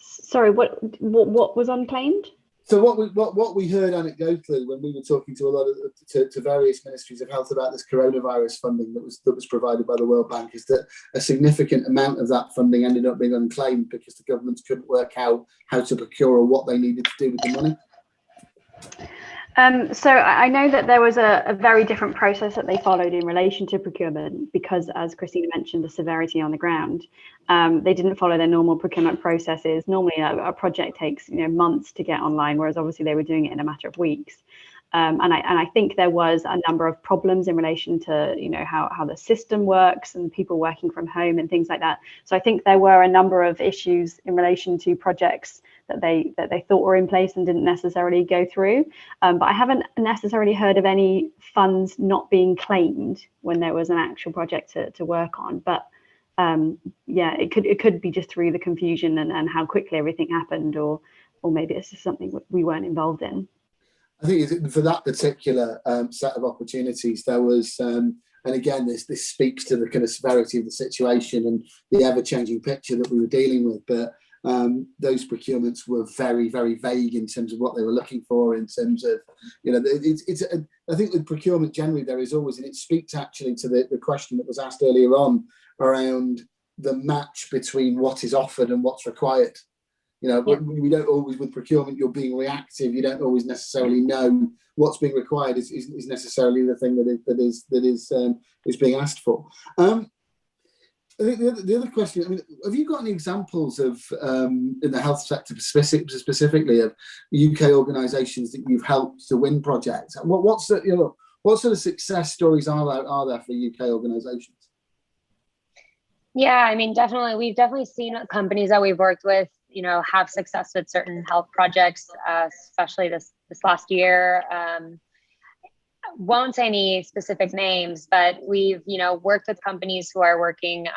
Sorry, what was unclaimed? So what we heard anecdotally when we were talking to a lot of to various ministries of health about this coronavirus funding that was provided by the World Bank is that a significant amount of that funding ended up being unclaimed because the governments couldn't work out how to procure or what they needed to do with the money. So I know that there was a very different process that they followed in relation to procurement because, as Christina mentioned, the severity on the ground. They didn't follow their normal procurement processes. Normally, a project takes months to get online, whereas obviously they were doing it in a matter of weeks. And I think there was a number of problems in relation to how the system works and people working from home and things like that. So I think there were a number of issues in relation to projects that they thought were in place and didn't necessarily go through. But I haven't necessarily heard of any funds not being claimed when there was an actual project to work on. But it could be just through the confusion and how quickly everything happened, or maybe it's just something we weren't involved in. I think for that particular set of opportunities, there was, and again, this speaks to the kind of severity of the situation and the ever-changing picture that we were dealing with. But those procurements were very, very vague in terms of what they were looking for. In terms of, I think with procurement generally, there is always, and it speaks actually to the question that was asked earlier on around the match between what is offered and what's required. We don't always, with procurement, you're being reactive. You don't always necessarily know what's being required is necessarily the thing that is being asked for. I think the other question, have you got any examples of, in the health sector specifically, of UK organisations that you've helped to win projects? What sort of success stories are there for UK organisations? Yeah, definitely. We've definitely seen companies that we've worked with, have success with certain health projects, especially this last year. Won't say any specific names, but we've, worked with companies who are working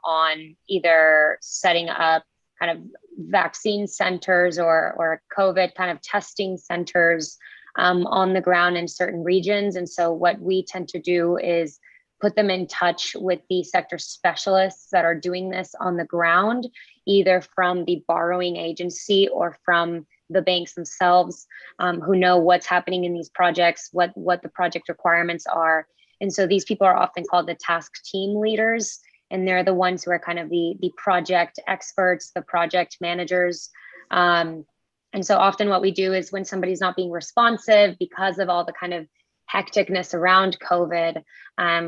on either setting up kind of vaccine centers or COVID kind of testing centers on the ground in certain regions. And so what we tend to do is put them in touch with the sector specialists that are doing this on the ground, either from the borrowing agency or from the banks themselves, who know what's happening in these projects, what the project requirements are. And so these people are often called the task team leaders, and they're the ones who are kind of the project experts, the project managers. And so often what we do is when somebody's not being responsive because of all the kind of hecticness around COVID,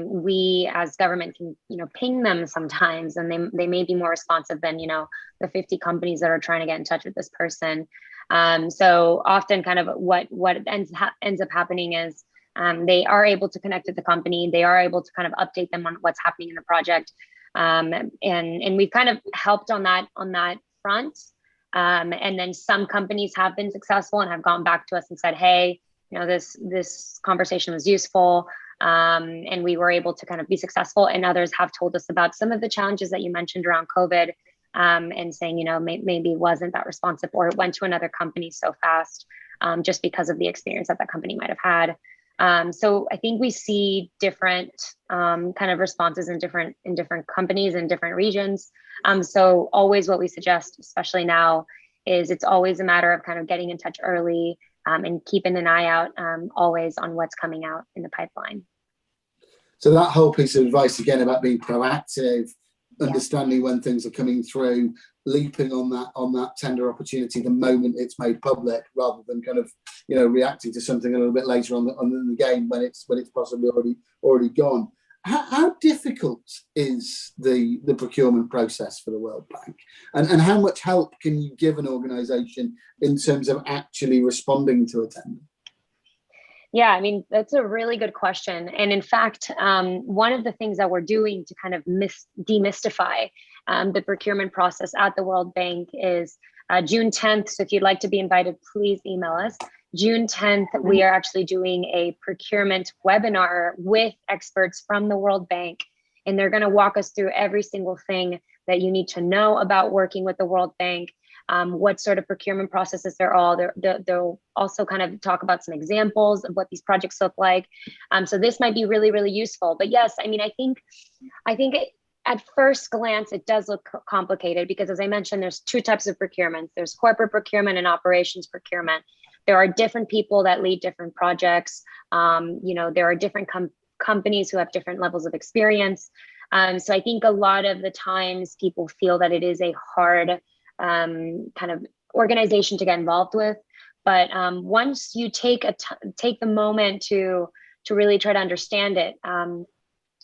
we as government can, ping them sometimes, and they may be more responsive than, the 50 companies that are trying to get in touch with this person. So often kind of what ends up happening is they are able to connect with the company. They are able to kind of update them on what's happening in the project. And we've kind of helped on that front. And then some companies have been successful and have gone back to us and said, hey, this conversation was useful, and we were able to kind of be successful. And others have told us about some of the challenges that you mentioned around COVID, and saying, maybe it wasn't that responsive, or it went to another company so fast, just because of the experience that company might have had. So I think we see different kind of responses in different companies in different regions. So always what we suggest, especially now, is it's always a matter of kind of getting in touch early, and keeping an eye out always on what's coming out in the pipeline. So that whole piece of advice again about being proactive, understanding when things are coming through, leaping on that tender opportunity the moment it's made public, rather than kind of reacting to something a little bit later on in the game when it's possibly already gone. How difficult is the procurement process for the World Bank, and how much help can you give an organisation in terms of actually responding to a tender? Yeah, I mean, that's a really good question. And in fact, one of the things that we're doing to kind of demystify the procurement process at the World Bank is June 10th. So if you'd like to be invited, please email us. June 10th, we are actually doing a procurement webinar with experts from the World Bank. And they're going to walk us through every single thing that you need to know about working with the World Bank. What sort of procurement processes they'll also kind of talk about some examples of what these projects look like. So this might be really, really useful. But yes, I mean, I think at first glance, it does look complicated because, as I mentioned, there's two types of procurement. There's corporate procurement and operations procurement. There are different people that lead different projects. There are different companies who have different levels of experience. So I think a lot of the times people feel that it is a hard kind of organization to get involved with. But once you take the moment to really try to understand it,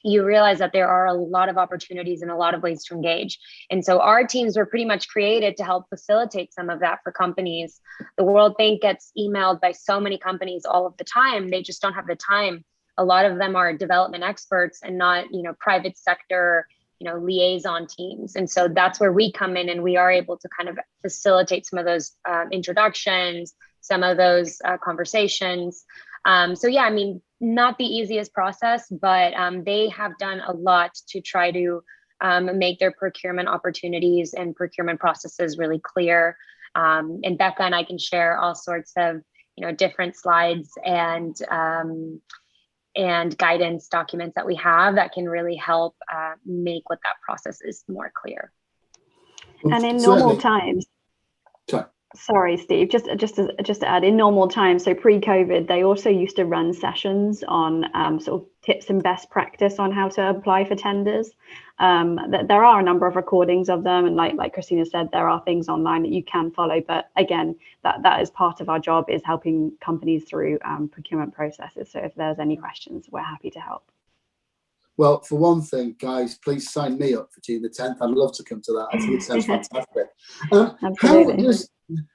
you realize that there are a lot of opportunities and a lot of ways to engage. And so our teams were pretty much created to help facilitate some of that for companies. The World Bank gets emailed by so many companies all of the time. They just don't have the time. A lot of them are development experts and not, private sector, liaison teams. And so that's where we come in, and we are able to kind of facilitate some of those introductions, some of those conversations. So yeah, I mean, not the easiest process, but they have done a lot to try to make their procurement opportunities and procurement processes really clear. And Becca and I can share all sorts of, different slides and guidance documents that we have that can really help make what that process is more clear. And in normal times, sorry, Steve, just to add, in normal times, so pre-COVID, they also used to run sessions on sort of tips and best practice on how to apply for tenders. There are a number of recordings of them, and like Christina said, there are things online that you can follow. But again, that is part of our job, is helping companies through procurement processes. So if there's any questions, we're happy to help. Well, for one thing, guys, please sign me up for June the 10th. I'd love to come to that. I think it sounds fantastic.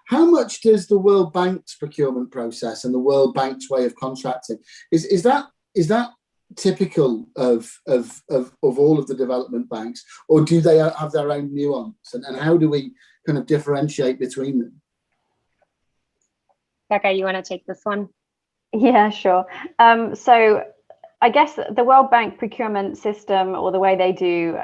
How much does the World Bank's procurement process and the World Bank's way of contracting, is that typical of all of the development banks, or do they have their own nuance, and how do we kind of differentiate between them? Becca, you want to take this one? Yeah, sure. So I guess the World Bank procurement system, or the way they do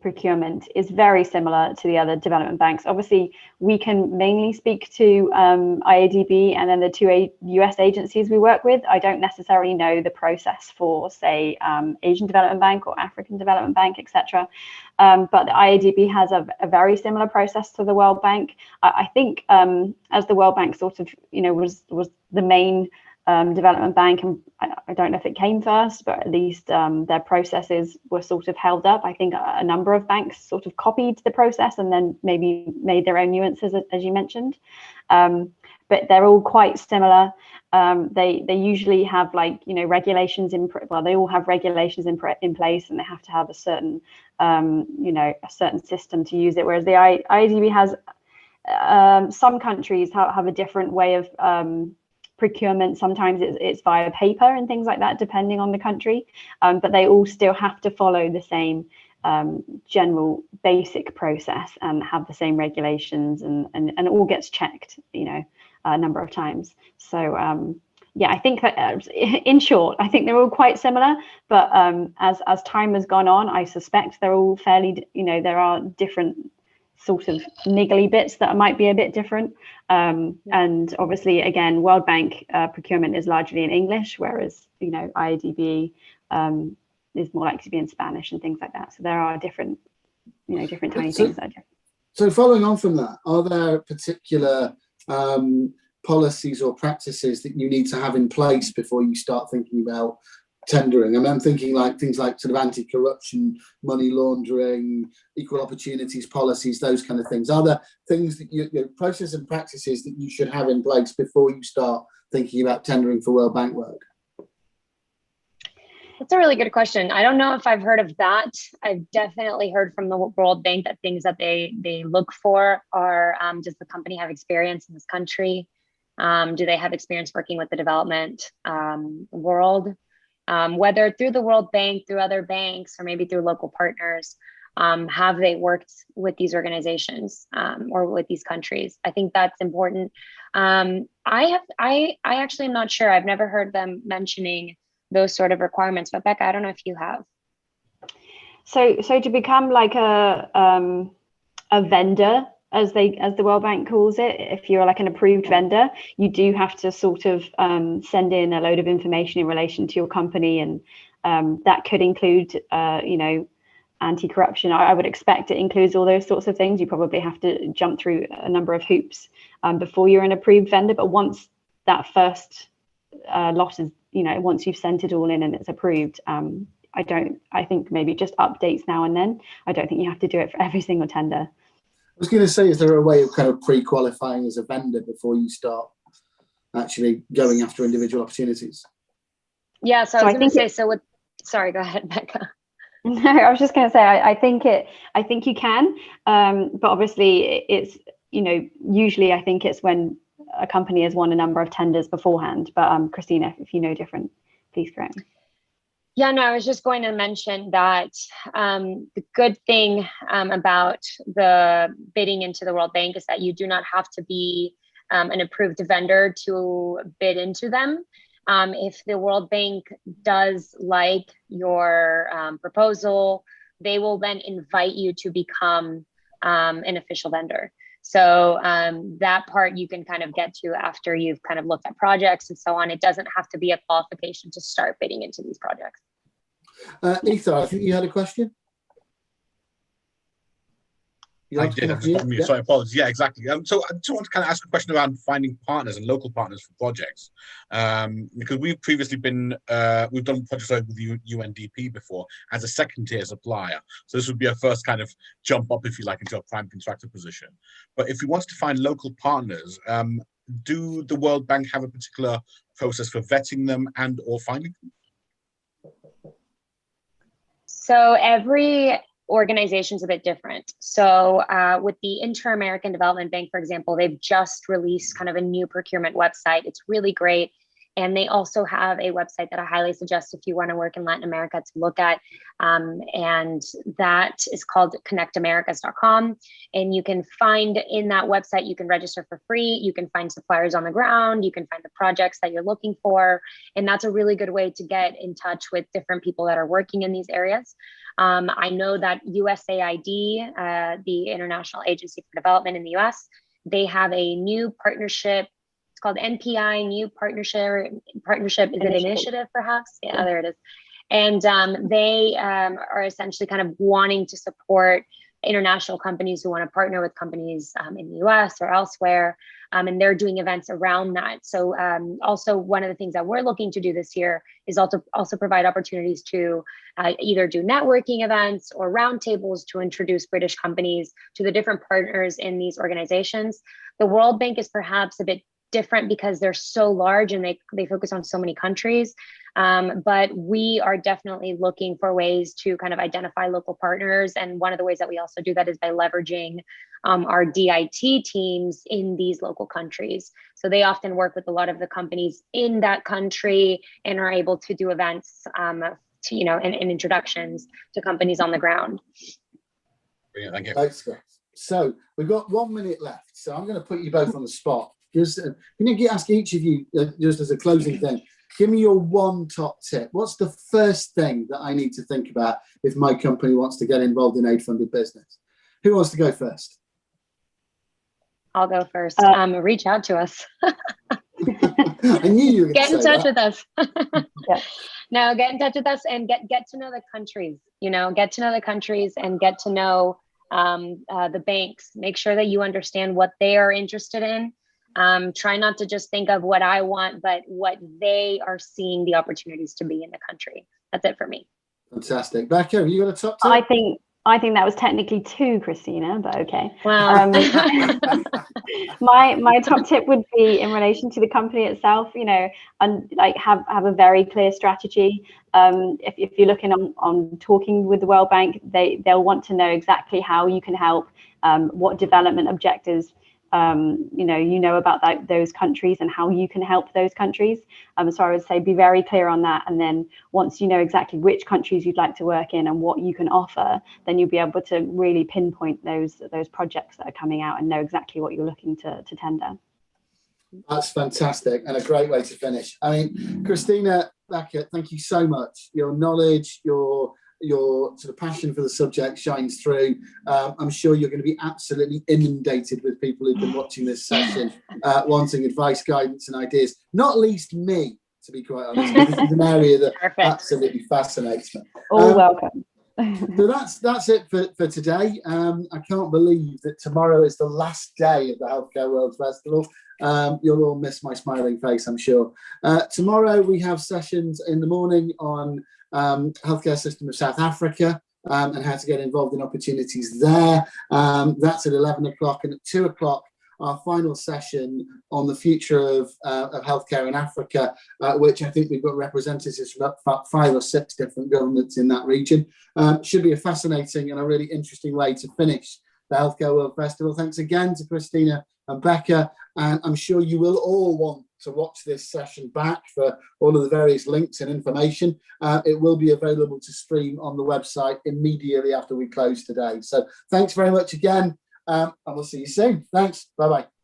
procurement, is very similar to the other development banks. Obviously, we can mainly speak to IADB and then the two US agencies we work with. I don't necessarily know the process for, say, Asian Development Bank or African Development Bank, etc. But the IADB has a very similar process to the World Bank. I think as the World Bank sort of, was the main development bank, and I don't know if it came first, but at least their processes were sort of held up. I think a number of banks sort of copied the process and then maybe made their own nuances, as you mentioned. But they're all quite similar. They usually have regulations they all have regulations in place, and they have to have a certain a certain system to use it. Whereas the IADB has some countries have a different way of procurement. Sometimes it's via paper and things like that, depending on the country, but they all still have to follow the same general basic process and have the same regulations, and it all gets checked a number of times. So yeah, I think that in short, I think they're all quite similar, but as time has gone on, I suspect they're all fairly, there are different sort of niggly bits that might be a bit different. And obviously, again, World Bank procurement is largely in English, whereas, IADB is more likely to be in Spanish and things like that. So there are different, different tiny things that are different. So following on from that, are there particular policies or practices that you need to have in place before you start thinking about tendering? I mean, I'm thinking like things like sort of anti-corruption, money laundering, equal opportunities policies, those kind of things. Are there things that process and practices that you should have in place before you start thinking about tendering for World Bank work? That's a really good question. I don't know if I've heard of that. I've definitely heard from the World Bank that things that they look for are, does the company have experience in this country? Do they have experience working with the development world? Whether through the World Bank, through other banks, or maybe through local partners, have they worked with these organizations or with these countries? I think that's important. I actually am not sure. I've never heard them mentioning those sort of requirements, but Becca, I don't know if you have. So to become like a vendor, as the World Bank calls it, if you're like an approved vendor, you do have to sort of send in a load of information in relation to your company, and that could include, anti-corruption. I would expect it includes all those sorts of things. You probably have to jump through a number of hoops before you're an approved vendor. But once that first lot is, once you've sent it all in and it's approved, I think maybe just updates now and then. I don't think you have to do it for every single tender. I was going to say, is there a way of kind of pre-qualifying as a vendor before you start actually going after individual opportunities? Yeah, so I was going to say, sorry, go ahead, Becca. No, I was just going to say, I think you can, but obviously it's, usually I think it's when a company has won a number of tenders beforehand. But Christina, if you know different, please correct me. Yeah, no, I was just going to mention that the good thing about the bidding into the World Bank is that you do not have to be an approved vendor to bid into them. If the World Bank does like your proposal, they will then invite you to become an official vendor. So that part you can kind of get to after you've kind of looked at projects and so on. It doesn't have to be a qualification to start bidding into these projects. Ethan, I think you had a question. I did. I just got mute. Sorry, apologies. Yeah, exactly. So I just want to kind of ask a question around finding partners and local partners for projects, because we've previously been we've done projects with UNDP before as a second-tier supplier. So this would be a first kind of jump up, if you like, into a prime contractor position. But if we want to find local partners, do the World Bank have a particular process for vetting them and or finding them? So every organization's a bit different. So with the Inter-American Development Bank, for example, they've just released kind of a new procurement website. It's really great. And they also have a website that I highly suggest if you want to work in Latin America to look at. And that is called connectamericas.com. And you can find in that website, you can register for free. You can find suppliers on the ground. You can find the projects that you're looking for. And that's a really good way to get in touch with different people that are working in these areas. I know that USAID, the International Agency for Development in the US, they have a new partnership. It's called NPI, New Partnership. Is it initiative, perhaps? Yeah, there it is. And they are essentially kind of wanting to support international companies who want to partner with companies in the US or elsewhere. And they're doing events around that. So also one of the things that we're looking to do this year is also provide opportunities to either do networking events or roundtables to introduce British companies to the different partners in these organizations. The World Bank is perhaps a bit different because they're so large and they focus on so many countries. But we are definitely looking for ways to kind of identify local partners. And one of the ways that we also do that is by leveraging our DIT teams in these local countries. So they often work with a lot of the companies in that country and are able to do events and introductions to companies on the ground. Brilliant, thank you. Thanks, guys. So we've got 1 minute left. So I'm going to put you both on the spot. Just can you ask each of you, just as a closing thing, give me your one top tip. What's the first thing that I need to think about if my company wants to get involved in aid-funded business? Who wants to go first? I'll go first. Reach out to us. I knew you were going to get in touch that. with us. Yeah. No, get in touch with us and get to know the countries. Get to know the countries and get to know the banks. Make sure that you understand what they are interested in. Try not to just think of what I want, but what they are seeing the opportunities to be in the country. That's it for me. Fantastic. Becca, have you got a top tip? I think that was technically 2, Christina, but okay. Well, my top tip would be in relation to the company itself, and like have a very clear strategy. If you're looking on talking with the World Bank, they'll want to know exactly how you can help, what development objectives about those countries and how you can help those countries. So I would say be very clear on that. And then once you know exactly which countries you'd like to work in and what you can offer, then you'll be able to really pinpoint those projects that are coming out and know exactly what you're looking to tender. That's fantastic and a great way to finish. I mean, Christina, Becca, thank you so much. Your knowledge, your sort of passion for the subject shines through. I'm sure you're going to be absolutely inundated with people who've been watching this session, wanting advice, guidance, and ideas. Not least me, to be quite honest, because this is an area that absolutely fascinates me. All welcome. So that's it for today. I can't believe that tomorrow is the last day of the Healthcare World Festival. You'll all miss my smiling face, I'm sure. Tomorrow we have sessions in the morning on healthcare system of South Africa and how to get involved in opportunities there. That's at 11 o'clock, and at 2 o'clock our final session on the future of healthcare in Africa, which I think we've got representatives from about 5 or 6 different governments in that region. Should be a fascinating and a really interesting way to finish the Healthcare World Festival. Thanks again to Christina and Becca, and I'm sure you will all want to watch this session back for all of the various links and information. It will be available to stream on the website immediately after we close today. So thanks very much again, and we'll see you soon. Thanks. Bye-bye.